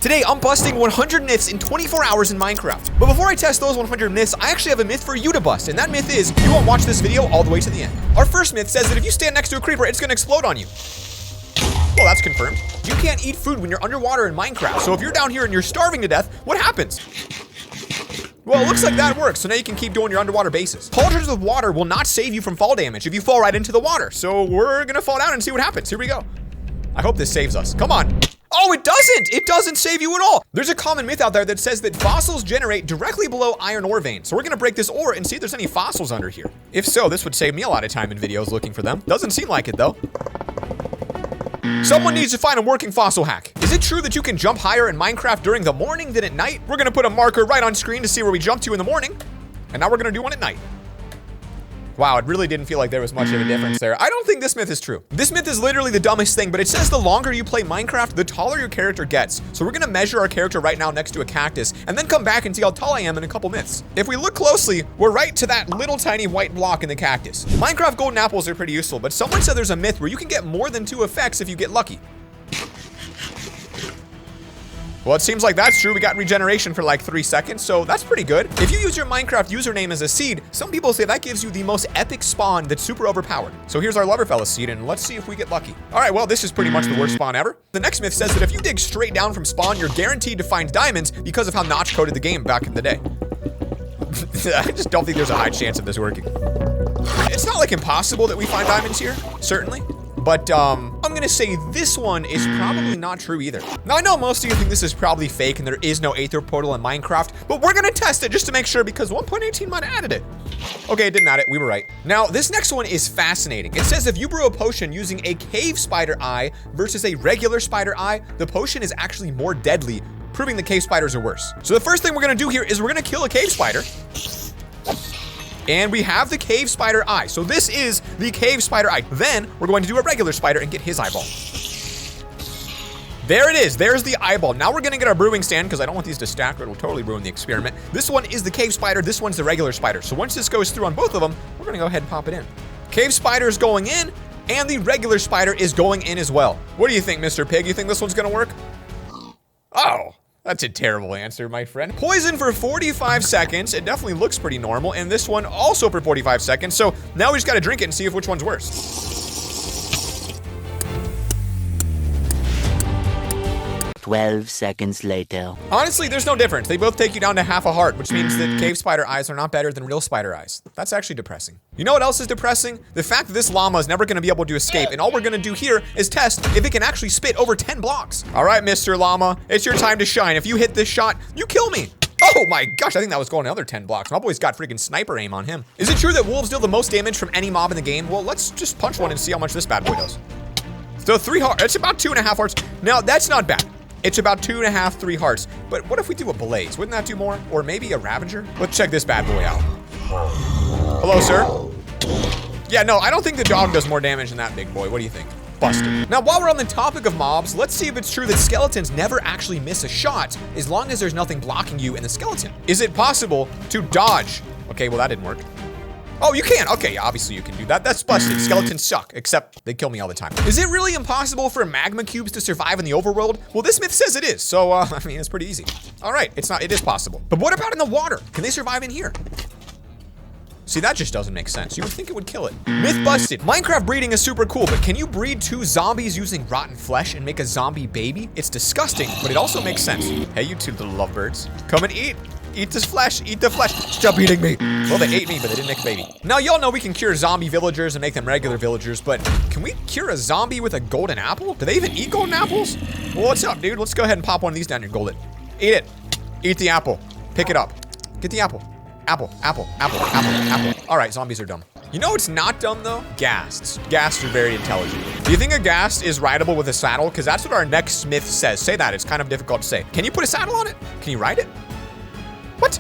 Today, I'm busting 100 myths in 24 hours in Minecraft. But before I test those 100 myths, I actually have a myth for you to bust, and that myth is, you won't watch this video all the way to the end. Our first myth says that if you stand next to a creeper, it's gonna explode on you. Well, that's confirmed. You can't eat food when you're underwater in Minecraft, so if you're down here and you're starving to death, what happens? Well, it looks like that works, so now you can keep doing your underwater bases. Cauldrons with water will not save you from fall damage if you fall right into the water, so we're gonna fall down and see what happens. Here we go. I hope this saves us. Come on. Oh, it doesn't! It doesn't save you at all! There's a common myth out there that says that fossils generate directly below iron ore veins. So we're gonna break this ore and see if there's any fossils under here. If so, this would save me a lot of time in videos looking for them. Doesn't seem like it though. Someone needs to find a working fossil hack. Is it true that you can jump higher in Minecraft during the morning than at night? We're gonna put a marker right on screen to see where we jump to in the morning. And now we're gonna do one at night. Wow, it really didn't feel like there was much of a difference there. I don't think this myth is true. This myth is literally the dumbest thing, but it says the longer you play Minecraft, the taller your character gets. So we're gonna measure our character right now next to a cactus, and then come back and see how tall I am in a couple myths. If we look closely, we're right to that little tiny white block in the cactus. Minecraft golden apples are pretty useful, but someone said there's a myth where you can get more than 2 effects if you get lucky. Well, it seems like that's true. We got regeneration for like 3 seconds, so that's pretty good. If you use your Minecraft username as a seed, some people say that gives you the most epic spawn that's super overpowered. So here's our LoverFella seed, and let's see if we get lucky. All right, well, this is pretty much the worst spawn ever. The next myth says that if you dig straight down from spawn, you're guaranteed to find diamonds because of how Notch coded the game back in the day. I just don't think there's a high chance of this working. It's not like impossible that we find diamonds here, certainly. But I'm gonna say this one is probably not true either. Now I know most of you think this is probably fake and there is no Aether portal in Minecraft, but we're gonna test it just to make sure because 1.18 might have added it. Okay, it didn't add it, we were right. Now this next one is fascinating. It says if you brew a potion using a cave spider eye versus a regular spider eye, the potion is actually more deadly, proving the cave spiders are worse. So the first thing we're gonna do here is we're gonna kill a cave spider. And we have the cave spider eye. So this is the cave spider eye. Then we're going to do a regular spider and get his eyeball. There it is. There's the eyeball. Now we're gonna get our brewing stand because I don't want these to stack or it'll totally ruin the experiment. This one is the cave spider. This one's the regular spider. So once this goes through on both of them, we're gonna go ahead and pop it in. Cave spider is going in and the regular spider is going in as well. What do you think, Mr. Pig? You think this one's gonna work? Oh. That's a terrible answer, my friend. Poison for 45 seconds. It definitely looks pretty normal. And this one also for 45 seconds. So now we just gotta drink it and see if which one's worse. 12 seconds later. Honestly, there's no difference. They both take you down to half a heart, which means that cave spider eyes are not better than real spider eyes. That's actually depressing. You know what else is depressing? The fact that this llama is never gonna be able to escape, and all we're gonna do here is test if it can actually spit over 10 blocks. All right, Mr. Llama, it's your time to shine. If you hit this shot, you kill me. Oh my gosh, I think that was going another 10 blocks. My boy's got freaking sniper aim on him. Is it true that wolves deal the most damage from any mob in the game? Well, let's just punch one and see how much this bad boy does. So 3 hearts, it's about 2.5 hearts. Now, that's not bad. It's about 2.5, 3 hearts. But what if we do a blaze? Wouldn't that do more? Or maybe a ravager? Let's check this bad boy out. Hello, sir. Yeah, no, I don't think the dog does more damage than that big boy. What do you think? Busted. Now, while we're on the topic of mobs, let's see if it's true that skeletons never actually miss a shot as long as there's nothing blocking you in the skeleton. Is it possible to dodge? Okay, well, that didn't work. Oh, you can. Okay, obviously you can do that. That's busted. Skeletons suck, except they kill me all the time. Is it really impossible for magma cubes to survive in the overworld? Well, this myth says it is. So, I mean, it's pretty easy. All right, it's not, it is possible. But what about in the water? Can they survive in here? See, that just doesn't make sense. You would think it would kill it. Myth busted. Minecraft breeding is super cool, but can you breed 2 zombies using rotten flesh and make a zombie baby? It's disgusting, but it also makes sense. Hey, you 2 little lovebirds. Come and eat. Eat this flesh, eat the flesh. Stop eating me. Well, they ate me, but they didn't make a baby. Now, y'all know we can cure zombie villagers and make them regular villagers, but can we cure a zombie with a golden apple? Do they even eat golden apples? Well, what's up, dude? Let's go ahead and pop one of these down your gullet. Eat it. Eat the apple. Pick it up. Get the apple. Apple, apple, apple, apple, apple. All right, zombies are dumb. You know what's not dumb, though? Ghasts. Ghasts are very intelligent. Do you think a ghast is rideable with a saddle? Because that's what our next myth says. Say that. It's kind of difficult to say. Can you put a saddle on it? Can you ride it? What?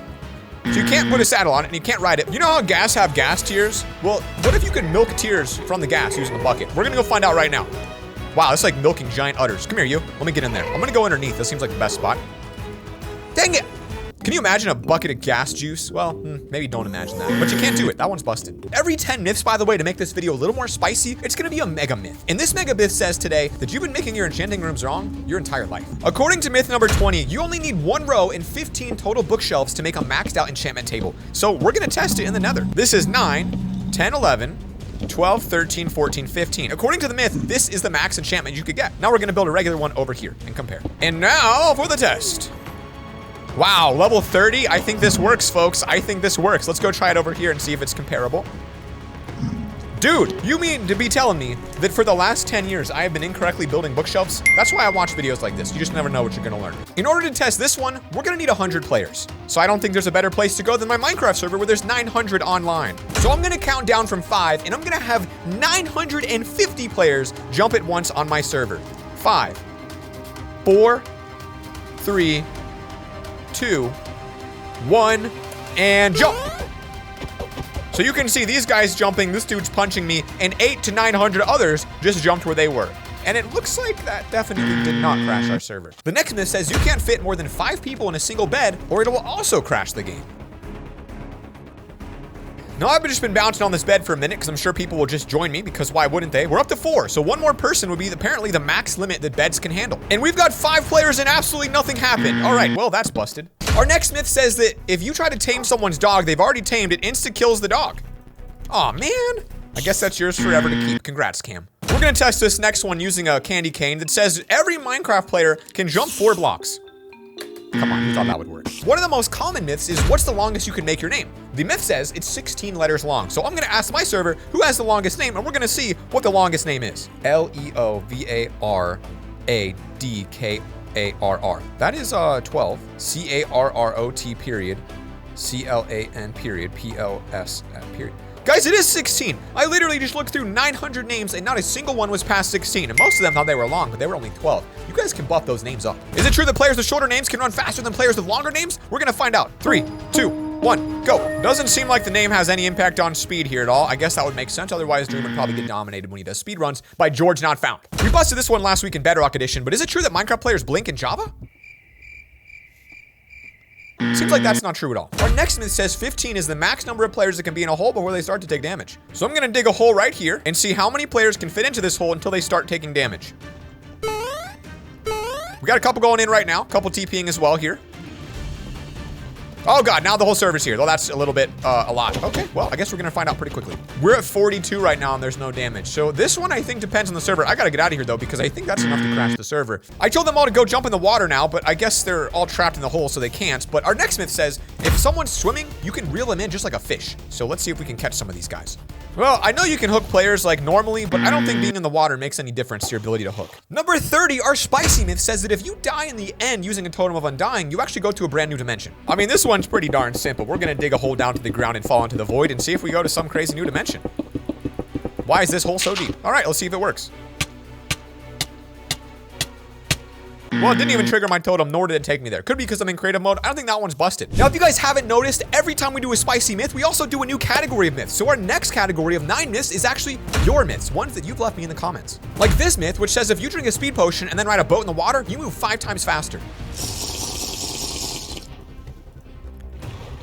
So you can't put a saddle on it and you can't ride it. You know how ghasts have ghast tears? Well, what if you could milk tears from the ghast using the bucket? We're gonna go find out right now. Wow, it's like milking giant udders. Come here, you. Let me get in there. I'm gonna go underneath. This seems like the best spot. Dang it. Can you imagine a bucket of gas juice? Well, maybe don't imagine that, but you can't do it. That one's busted. Every 10 myths, by the way, to make this video a little more spicy, it's gonna be a mega myth. And this mega myth says today that you've been making your enchanting rooms wrong your entire life. According to myth number 20, you only need 1 row and 15 total bookshelves to make a maxed out enchantment table. So we're gonna test it in the Nether. This is 9, 10, 11, 12, 13, 14, 15. According to the myth, this is the max enchantment you could get. Now we're gonna build a regular one over here and compare. And now for the test. Wow, level 30. I think this works, folks. I think this works. Let's go try it over here and see if it's comparable. Dude, you mean to be telling me that for the last 10 years, I have been incorrectly building bookshelves? That's why I watch videos like this. You just never know what you're gonna learn. In order to test this one, we're gonna need 100 players. So I don't think there's a better place to go than my Minecraft server where there's 900 online. So I'm gonna count down from 5 and I'm gonna have 950 players jump at once on my server. 5, 4, 3, 2, 1, and jump. So you can see these guys jumping, this dude's punching me, and 800 to 900 others just jumped where they were. And it looks like that definitely did not crash our server. The next myth says you can't fit more than 5 people in a single bed or it will also crash the game. Now I've just been bouncing on this bed for a minute because I'm sure people will just join me because why wouldn't they? We're up to 4, so 1 more person would be apparently the max limit that beds can handle. And we've got 5 players and absolutely nothing happened. All right, well, that's busted. Our next myth says that if you try to tame someone's dog they've already tamed, it insta-kills the dog. Aw, man. I guess that's yours forever to keep. Congrats, Cam. We're gonna test this next one using a candy cane that says every Minecraft player can jump 4 blocks. Come on, who thought that would work? One of the most common myths is what's the longest you can make your name? The myth says it's 16 letters long. So I'm gonna ask my server who has the longest name and we're gonna see what the longest name is. LEOVARADKARR. That is 12. CARROT period. CLAN period. PLS period. Guys, it is 16. I literally just looked through 900 names and not a single one was past 16. And most of them thought they were long, but they were only 12. You guys can buff those names up. Is it true that players with shorter names can run faster than players with longer names? We're gonna find out. 3, 2, 1, go. Doesn't seem like the name has any impact on speed here at all. I guess that would make sense. Otherwise, Dream would probably get dominated when he does speed runs by George Not Found. We busted this one last week in Bedrock Edition, but is it true that Minecraft players blink in Java? Seems like that's not true at all. Our next myth says 15 is the max number of players that can be in a hole before they start to take damage. So I'm gonna dig a hole right here and see how many players can fit into this hole until they start taking damage. We got a couple going in right now, a couple TPing as well here. Oh God, now the whole server's here. Though that's a little bit, a lot. Okay, well, I guess we're gonna find out pretty quickly. We're at 42 right now and there's no damage. So this one I think depends on the server. I gotta get out of here though because I think that's enough to crash the server. I told them all to go jump in the water now, but I guess they're all trapped in the hole so they can't. But our next myth says, if someone's swimming, you can reel them in just like a fish. So let's see if we can catch some of these guys. Well, I know you can hook players like normally, but I don't think being in the water makes any difference to your ability to hook. Number 30, our spicy myth says that if you die in the end using a totem of undying, you actually go to a brand new dimension. I mean, this one's pretty darn simple. We're gonna dig a hole down to the ground and fall into the void and see if we go to some crazy new dimension. Why is this hole so deep? All right, let's see if it works. Well, it didn't even trigger my totem, nor did it take me there. Could be because I'm in creative mode. I don't think that one's busted. Now, if you guys haven't noticed, every time we do a spicy myth, we also do a new category of myths. So our next category of 9 myths is actually your myths, ones that you've left me in the comments. Like this myth, which says if you drink a speed potion and then ride a boat in the water, you move 5 times faster.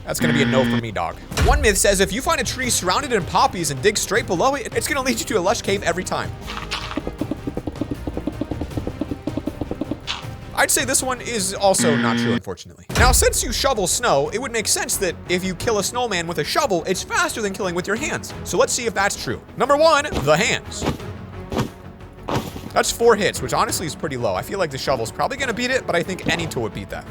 That's gonna be a no for me, dog. One myth says if you find a tree surrounded in poppies and dig straight below it, it's gonna lead you to a lush cave every time. I'd say this one is also not true, unfortunately. Now, since you shovel snow, it would make sense that if you kill a snowman with a shovel, it's faster than killing with your hands. So let's see if that's true. Number 1, the hands. That's 4 hits, which honestly is pretty low. I feel like the shovel's probably gonna beat it, but I think any tool would beat that.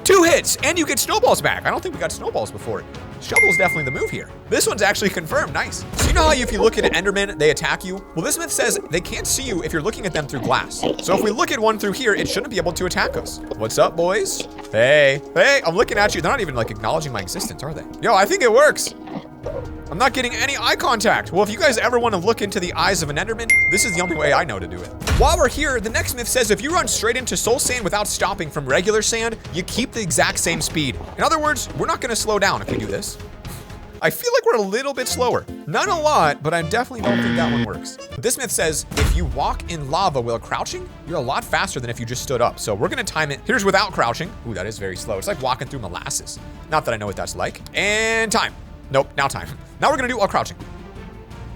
2 hits, and you get snowballs back. I don't think we got snowballs before. Shovel's definitely the move here. This one's actually confirmed, nice. So you know how if you look at an enderman, they attack you? Well, this myth says they can't see you if you're looking at them through glass. So if we look at one through here, it shouldn't be able to attack us. What's up, boys? Hey, I'm looking at you. They're not even like acknowledging my existence, are they? Yo, I think it works. I'm not getting any eye contact. Well, if you guys ever want to look into the eyes of an enderman, this is the only way I know to do it. While we're here, the next myth says if you run straight into soul sand without stopping from regular sand, you keep the exact same speed. In other words, we're not gonna slow down if we do this. I feel like we're a little bit slower. Not a lot, but I definitely don't think that one works. This myth says if you walk in lava while crouching, you're a lot faster than if you just stood up. So we're gonna time it. Here's without crouching. Ooh, that is very slow. It's like walking through molasses. Not that I know what that's like. And time. Nope, now time. Now we're gonna do while crouching.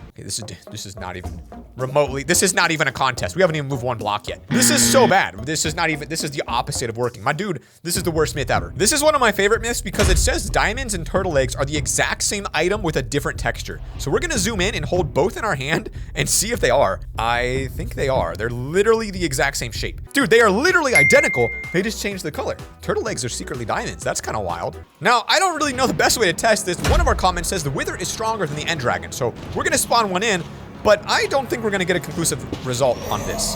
Okay, this is not even remotely, this is not even a contest. We haven't even moved one block yet. This is so bad. This is the opposite of working. My dude, this is the worst myth ever. This is one of my favorite myths because it says diamonds and turtle eggs are the exact same item with a different texture. So we're gonna zoom in and hold both in our hand and see if they are. I think they are. They're literally the exact same shape. Dude, they are literally identical. They just changed the color. Turtle eggs are secretly diamonds. That's kind of wild. Now, I don't really know the best way to test this. One of our comments says the wither is stronger than the enderdragon. So we're gonna spawn one in, but I don't think we're gonna get a conclusive result on this.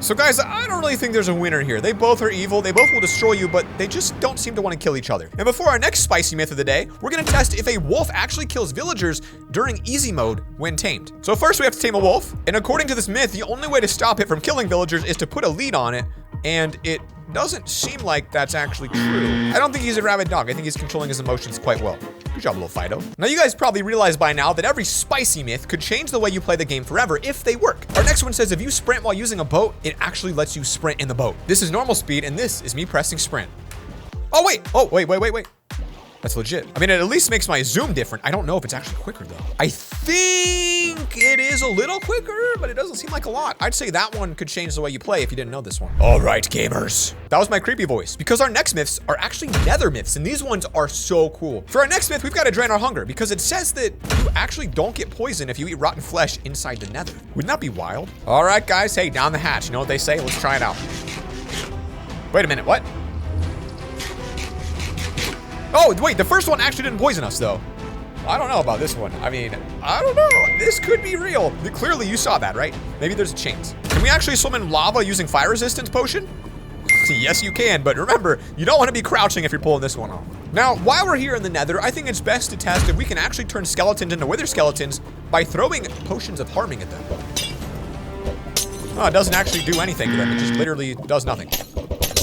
So guys, I don't really think there's a winner here. They both are evil, they both will destroy you, but they just don't seem to want to kill each other. And before our next spicy myth of the day, we're gonna test if a wolf actually kills villagers during easy mode when tamed. So first we have to tame a wolf, and according to this myth, the only way to stop it from killing villagers is to put a lead on it, and it doesn't seem like that's actually true. I don't think he's a rabid dog. I think he's controlling his emotions quite well. Good job, little Fido. Now, you guys probably realize by now that every spicy myth could change the way you play the game forever if they work. Our next one says if you sprint while using a boat, it actually lets you sprint in the boat. This is normal speed, and this is me pressing sprint. Oh, wait. Oh, wait. That's legit. I mean, it at least makes my zoom different. I don't know if it's actually quicker, though. I think it is a little quicker, but it doesn't seem like a lot. I'd say that one could change the way you play if you didn't know this one. All right, gamers. That was my creepy voice, because our next myths are actually nether myths, and these ones are so cool. For our next myth, we've got to drain our hunger, because it says that you actually don't get poisoned if you eat rotten flesh inside the nether. Wouldn't that be wild? All right, guys. Hey, down the hatch. You know what they say? Let's try it out. Wait a minute. What? Oh, wait, the first one actually didn't poison us, though. I don't know about this one. I mean, I don't know. This could be real. Clearly, you saw that, right? Maybe there's a chance. Can we actually swim in lava using fire resistance potion? Yes, you can, but remember, you don't want to be crouching if you're pulling this one off. Now, while we're here in the nether, I think it's best to test if we can actually turn skeletons into wither skeletons by throwing potions of harming at them. Oh, it doesn't actually do anything to them. It just literally does nothing.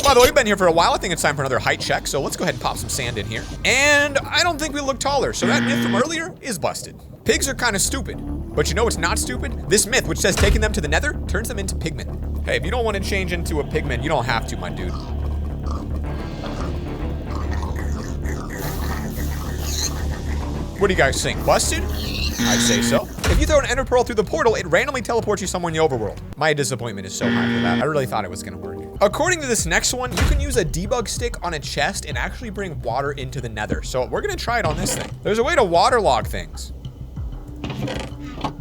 By the way, we've been here for a while. I think it's time for another height check, so let's go ahead and pop some sand in here. And I don't think we look taller, so that myth from earlier is busted. Pigs are kind of stupid, but you know what's not stupid? This myth, which says taking them to the nether, turns them into pigmen. Hey, if you don't want to change into a pigman, you don't have to, my dude. What do you guys think? Busted? I'd say so. If you throw an ender pearl through the portal, it randomly teleports you somewhere in the overworld. My disappointment is so high for that. I really thought it was gonna work. According to this next one, you can use a debug stick on a chest and actually bring water into the nether. So we're gonna try it on this thing. There's a way to waterlog things.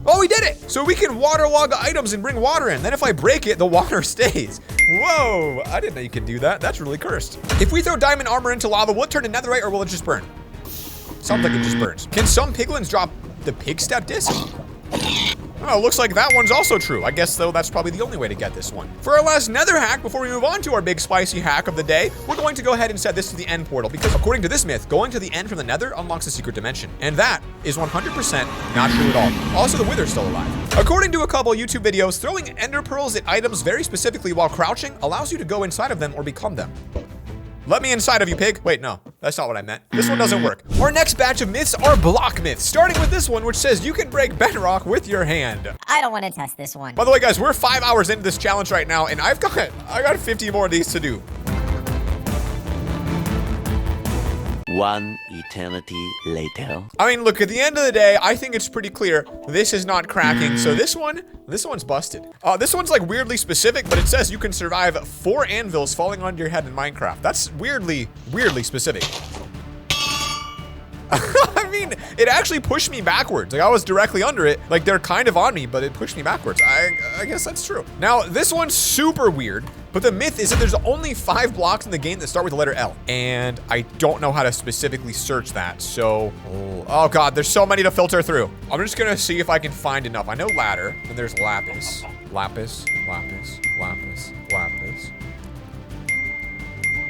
Oh, we did it! So we can waterlog items and bring water in. Then if I break it, the water stays. Whoa, I didn't know you could do that. That's really cursed. If we throw diamond armor into lava, will it turn to netherite or will it just burn? Sounds like it just burns. Can some piglins drop the pig step disc? Oh, looks like that one's also true. I guess, though, that's probably the only way to get this one. For our last nether hack, before we move on to our big spicy hack of the day, we're going to go ahead and set this to the end portal, because according to this myth, going to the end from the nether unlocks a secret dimension. And that is 100% not true at all. Also, the wither's still alive. According to a couple YouTube videos, throwing ender pearls at items very specifically while crouching allows you to go inside of them or become them. Let me inside of you, pig. Wait, no, that's not what I meant. This one doesn't work. Our next batch of myths are block myths, starting with this one, which says you can break bedrock with your hand. I don't want to test this one. By the way, guys, we're 5 hours into this challenge right now, and I got 50 more of these to do. One eternity later. I mean, look, at the end of the day, I think it's pretty clear this is not cracking. So this one's busted. This one's like weirdly specific, but it says you can survive 4 anvils falling on your head in Minecraft. That's weirdly specific. I mean, it actually pushed me backwards. Like, I was directly under it. Like, they're kind of on me, but it pushed me backwards. I guess that's true. Now, this one's super weird, but the myth is that there's only 5 blocks in the game that start with the letter L. And I don't know how to specifically search that, so... Oh God, there's so many to filter through. I'm just gonna see if I can find enough. I know ladder, and there's lapis. Lapis.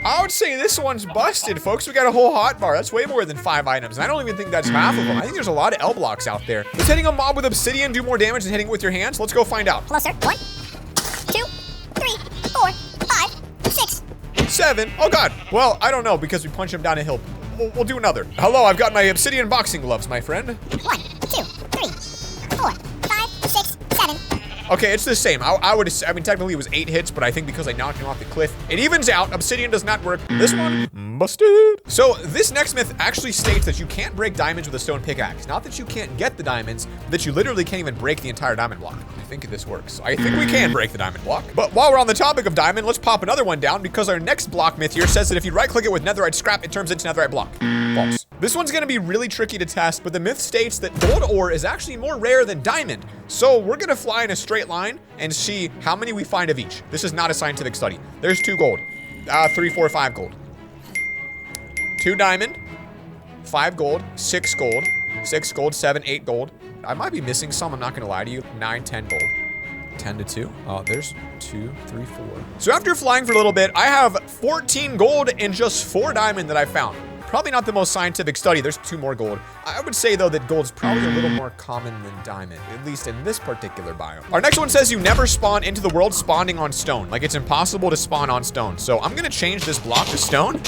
I would say this one's busted, folks. We got a whole hotbar. That's way more than 5 items. And I don't even think that's half of them. I think there's a lot of L blocks out there. Does hitting a mob with obsidian do more damage than hitting it with your hands? Let's go find out. Closer. 1, 2, 3, 4, 5, 6. 7. Oh God. Well, I don't know because we punched him down a hill. We'll do another. Hello, I've got my obsidian boxing gloves, my friend. 1, 2, 3, 4, 5, 6, 7. Okay, it's the same. I mean, technically it was 8 hits, but I think because I knocked him off the cliff, it evens out. Obsidian does not work. This one, busted. So this next myth actually states that you can't break diamonds with a stone pickaxe. Not that you can't get the diamonds, that you literally can't even break the entire diamond block. I think this works. I think we can break the diamond block. But while we're on the topic of diamond, let's pop another one down because our next block myth here says that if you right click it with netherite scrap, it turns into netherite block. False. This one's gonna be really tricky to test, but the myth states that gold ore is actually more rare than diamond. So we're gonna fly in a straight line and see how many we find of each. This is not a scientific study. There's 2 gold, 3, 4, 5 gold. 2 diamond, 5 gold, 6 gold, 6 gold, 7, 8 gold. I might be missing some, I'm not gonna lie to you. 9, 10 gold. 10 to 2. Oh, there's 2, 3, 4. So after flying for a little bit, I have 14 gold and just 4 diamond that I found. Probably not the most scientific study. There's 2 more gold. I would say though that gold's probably a little more common than diamond, at least in this particular biome. Our next one says you never spawn into the world spawning on stone. Like it's impossible to spawn on stone. So I'm gonna change this block to stone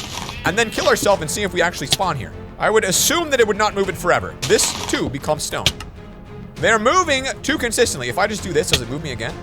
and then kill ourselves and see if we actually spawn here. I would assume that it would not move it forever. This too becomes stone. They're moving too consistently. If I just do this, does it move me again?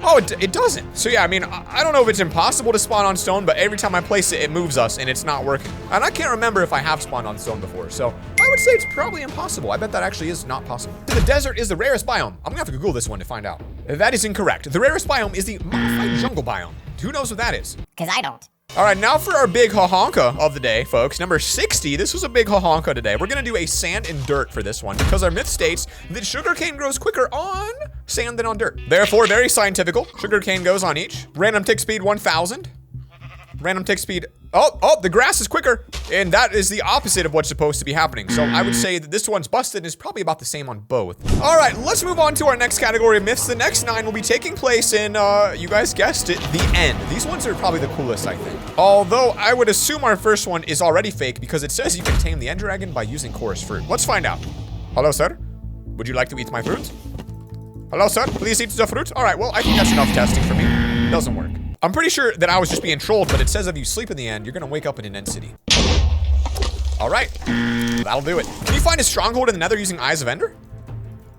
Oh, it doesn't. So yeah, I mean, I don't know if it's impossible to spawn on stone, but every time I place it, it moves us and it's not working. And I can't remember if I have spawned on stone before. So I would say it's probably impossible. I bet that actually is not possible. The desert is the rarest biome. I'm gonna have to Google this one to find out. That is incorrect. The rarest biome is the modified jungle biome. Who knows what that is? Because I don't. All right, now for our big ha-honka of the day, folks. Number 60, this was a big ha-honka today. We're gonna do a sand and dirt for this one because our myth states that sugarcane grows quicker on sand than on dirt. Therefore, very scientifical. Sugarcane goes on each. Random tick speed 1,000. Random tick speed, oh, the grass is quicker. And that is the opposite of what's supposed to be happening. So I would say that this one's busted and is probably about the same on both. All right, let's move on to our next category of myths. The next 9 will be taking place in, you guys guessed it, the end. These ones are probably the coolest, I think. Although I would assume our first one is already fake because it says you can tame the enderdragon by using chorus fruit. Let's find out. Hello, sir. Would you like to eat my fruit? Hello, sir. Please eat the fruit. All right, well, I think that's enough testing for me. Doesn't work. I'm pretty sure that I was just being trolled, but it says if you sleep in the end, you're gonna wake up in an end city. All right, that'll do it. Can you find a stronghold in the nether using Eyes of Ender?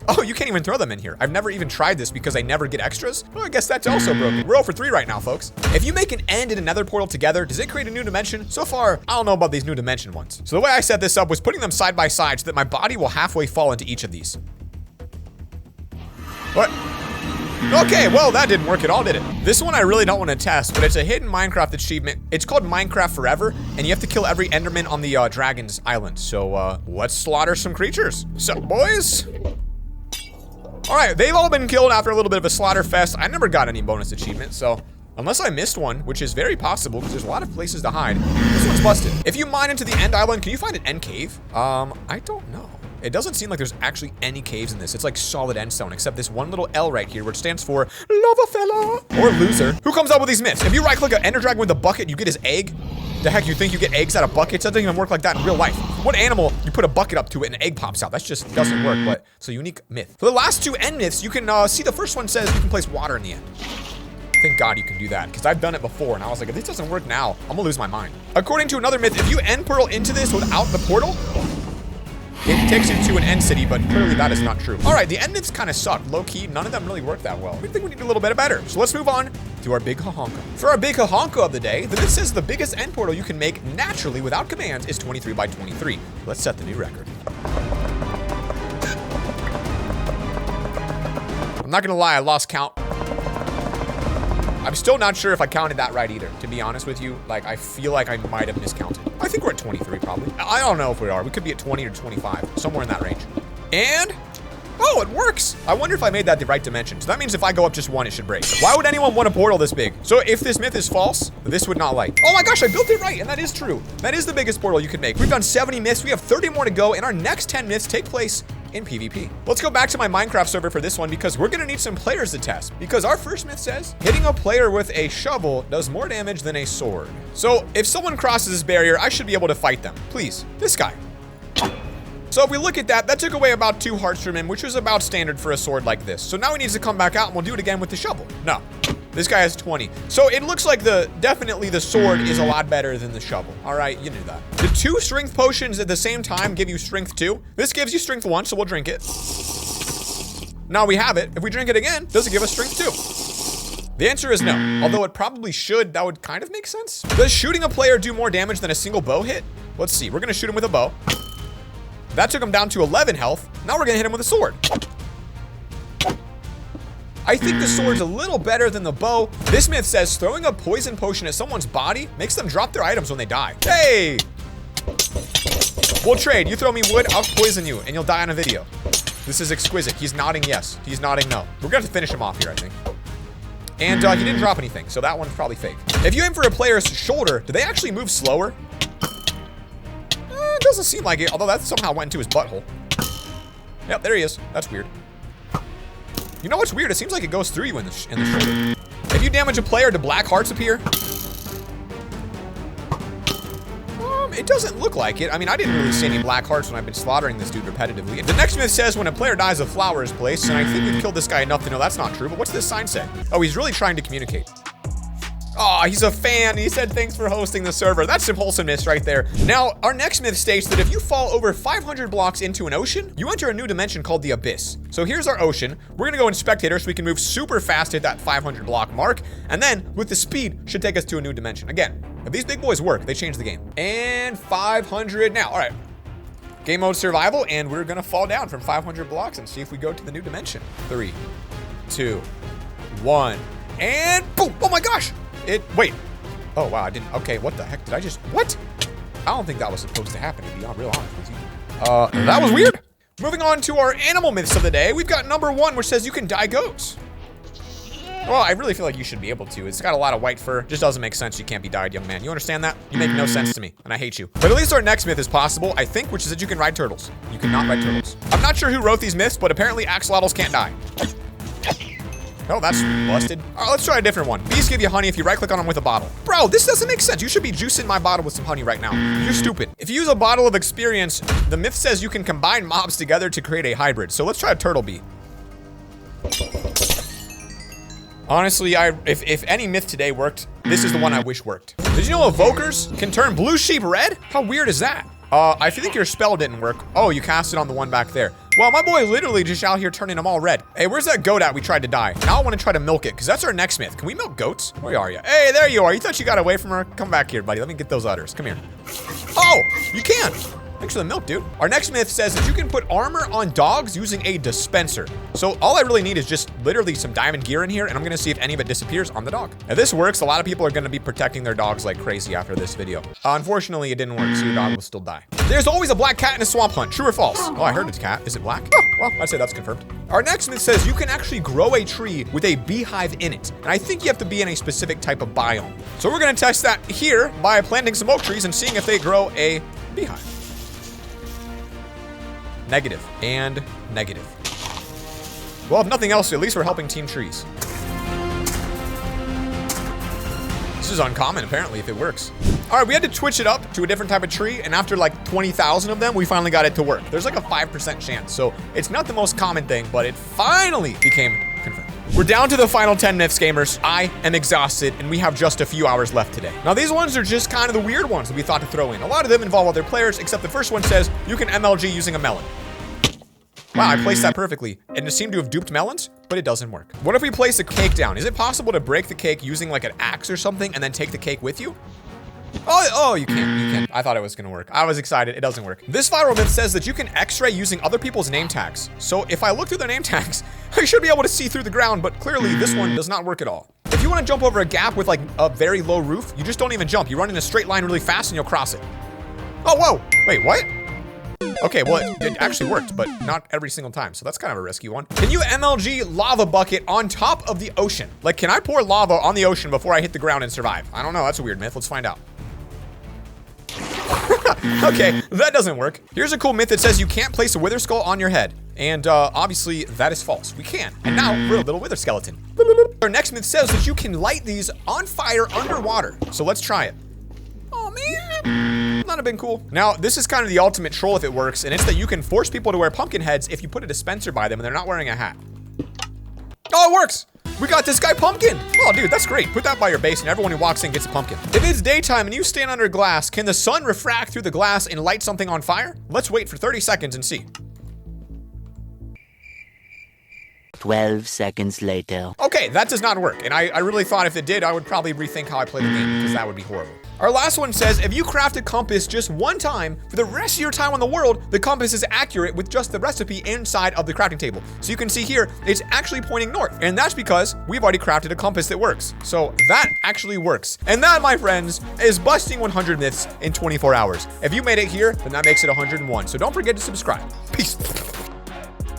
Oh, you can't even throw them in here. I've never even tried this because I never get extras. Well, I guess that's also broken. We're 0 for 3 right now, folks. If you make an end and a nether portal together, does it create a new dimension? So far, I don't know about these new dimension ones. So the way I set this up was putting them side by side so that my body will halfway fall into each of these. What? Okay, well, that didn't work at all, did it? This one I really don't want to test, but it's a hidden Minecraft achievement. It's called Minecraft Forever, and you have to kill every enderman on the dragon's island. So, let's slaughter some creatures. So, boys. All right, they've all been killed after a little bit of a slaughter fest. I never got any bonus achievements, so unless I missed one, which is very possible because there's a lot of places to hide, this one's busted. If you mine into the end island, can you find an end cave? I don't know. It doesn't seem like there's actually any caves in this. It's like solid endstone, except this one little L right here, which stands for LoverFella or loser. Who comes up with these myths? If you right click an enderdragon with a bucket, you get his egg. The heck, you think you get eggs out of buckets? That doesn't even work like that in real life. What animal, you put a bucket up to it and an egg pops out? That just doesn't work, but it's a unique myth. For the last 2 end myths, you can see the first one says you can place water in the end. Thank God you can do that, because I've done it before, and I was like, if this doesn't work now, I'm gonna lose my mind. According to another myth, if you end portal into this without the portal, it takes you to an end city, but clearly that is not true. All right, the end myths kind of suck. Low-key, none of them really work that well. I think we need a little bit better. So let's move on to our big ha-honka. For our big ha-honka of the day, the myth says the biggest end portal you can make naturally without commands is 23 by 23. Let's set the new record. I'm not gonna lie, I lost count. I'm still not sure if I counted that right either, to be honest with you. Like, I feel like I might have miscounted. I think we're at 23 probably. I don't know if we are. We could be at 20 or 25, somewhere in that range. And, oh, it works. I wonder if I made that the right dimension. So that means if I go up just 1, it should break. Why would anyone want a portal this big? So if this myth is false, this would not light. Oh my gosh, I built it right, and that is true. That is the biggest portal you could make. We've done 70 myths. We have 30 more to go, and our next 10 myths take place in PvP. Let's go back to my Minecraft server for this one because we're gonna need some players to test. Because our first myth says, hitting a player with a shovel does more damage than a sword. So if someone crosses this barrier, I should be able to fight them. Please, this guy. So if we look at that, that took away about 2 hearts from him, which was about standard for a sword like this. So now he needs to come back out and we'll do it again with the shovel. No. This guy has 20. So it looks like definitely the sword is a lot better than the shovel. All right, you knew that. The 2 strength potions at the same time give you strength 2. This gives you strength 1, so we'll drink it. Now we have it. If we drink it again, does it give us strength 2? The answer is no. Although it probably should. That would kind of make sense. Does shooting a player do more damage than a single bow hit? Let's see. We're gonna shoot him with a bow. That took him down to 11 health. Now we're gonna hit him with a sword. I think the sword's a little better than the bow. This myth says throwing a poison potion at someone's body makes them drop their items when they die. Hey! We'll trade. You throw me wood, I'll poison you, and you'll die on a video. This is exquisite. He's nodding yes. He's nodding no. We're gonna have to finish him off here, I think. And he didn't drop anything, so that one's probably fake. If you aim for a player's shoulder, do they actually move slower? It doesn't seem like it, although that somehow went into his butthole. Yep, there he is. That's weird. You know what's weird? It seems like it goes through you in the shoulder. If you damage a player, do black hearts appear? It doesn't look like it. I mean, I didn't really see any black hearts when I've been slaughtering this dude repetitively. The next myth says when a player dies, a flower is placed, and I think we've killed this guy enough to know that's not true, but what's this sign say? Oh, he's really trying to communicate. Oh, he's a fan. He said, thanks for hosting the server. That's some wholesomeness right there. Now, our next myth states that if you fall over 500 blocks into an ocean, you enter a new dimension called the Abyss. So here's our ocean. We're gonna go in spectator so we can move super fast at that 500 block mark. And then with the speed, should take us to a new dimension. Again, if these big boys work, they change the game. And 500 now, all right. Game mode survival, and we're gonna fall down from 500 blocks and see if we go to the new dimension. 3, 2, 1, and boom, oh my gosh. Wait. Oh, wow, I didn't, okay, what the heck did I just, what? I don't think that was supposed to happen, to be real honest with you. That was weird. Moving on to our animal myths of the day, we've got number 1, which says you can dye goats. Well, I really feel like you should be able to. It's got a lot of white fur. Just doesn't make sense you can't be dyed, young man. You understand that? You make no sense to me, and I hate you. But at least our next myth is possible, I think, which is that you can ride turtles. You cannot ride turtles. I'm not sure who wrote these myths, but apparently axolotls can't die. Oh, that's busted. All right, let's try a different one. Bees give you honey if you right-click on them with a bottle. Bro, this doesn't make sense. You should be juicing my bottle with some honey right now. You're stupid. If you use a bottle of experience, the myth says you can combine mobs together to create a hybrid. So let's try a turtle bee. Honestly, if any myth today worked, this is the one I wish worked. Did you know Evokers can turn blue sheep red? How weird is that? I think your spell didn't work. Oh, you cast it on the one back there. Well, my boy literally just out here turning them all red. Hey, where's that goat at we tried to die? Now I want to try to milk it, because that's our next myth. Can we milk goats? Where are you? Hey, there you are. You thought you got away from her? Come back here, buddy. Let me get those udders. Come here. Oh, you can. Thanks for the milk, dude. Our next myth says that you can put armor on dogs using a dispenser. So all I really need is just literally some diamond gear in here, and I'm gonna see if any of it disappears on the dog. If this works, a lot of people are gonna be protecting their dogs like crazy after this video. Unfortunately, it didn't work, so your dog will still die. There's always a black cat in a swamp hunt. True or false? Oh, I heard it's cat. Is it black? Oh, well, I'd say that's confirmed. Our next myth says you can actually grow a tree with a beehive in it. And I think you have to be in a specific type of biome. So we're gonna test that here by planting some oak trees and seeing if they grow a beehive. Negative and negative. Well, if nothing else, at least we're helping Team Trees. This is uncommon, apparently, if it works. All right, we had to twitch it up to a different type of tree, and after like 20,000 of them, we finally got it to work. There's like a 5% chance, so it's not the most common thing, but it finally became confirmed. We're down to the final 10 myths, gamers. I am exhausted, and we have just a few hours left today. Now, these ones are just kind of the weird ones that we thought to throw in. A lot of them involve other players, except the first one says you can MLG using a melon. Wow, I placed that perfectly, and it seemed to have duped melons, but it doesn't work. What if we place a cake down? Is it possible to break the cake using like an axe or something and then take the cake with you? Oh, you can't. I thought it was gonna work. I was excited. It doesn't work. This viral myth says that you can x-ray using other people's name tags. So if I look through their name tags, I should be able to see through the ground, but clearly this one does not work at all. If you want to jump over a gap with like a very low roof, you just don't even jump. You run in a straight line really fast and you'll cross it. Oh, whoa. Wait, what? Okay, well, it actually worked, but not every single time, so that's kind of a risky one. Can you MLG lava bucket on top of the ocean? Like, can I pour lava on the ocean before I hit the ground and survive? I don't know, that's a weird myth. Let's find out. Okay, that doesn't work. Here's a cool myth that says you can't place a wither skull on your head. And obviously, that is false. We can. And now, we're a little wither skeleton. Our next myth says that you can light these on fire underwater. So let's try it. Oh, man. Not have been cool. Now, this is kind of the ultimate troll if it works, and it's that you can force people to wear pumpkin heads if you put a dispenser by them and they're not wearing a hat. Oh, it works! We got this guy pumpkin. Oh, dude, that's great. Put that by your base and everyone who walks in gets a pumpkin. If it's daytime and you stand under glass, can the sun refract through the glass and light something on fire? Let's wait for 30 seconds and see. 12 seconds later. Okay, that does not work. And I really thought if it did, I would probably rethink how I play the game because that would be horrible. Our last one says, if you craft a compass just one time, for the rest of your time on the world, the compass is accurate with just the recipe inside of the crafting table. So you can see here, it's actually pointing north. And that's because we've already crafted a compass that works. So that actually works. And that, my friends, is busting 100 myths in 24 hours. If you made it here, then that makes it 101. So don't forget to subscribe. Peace.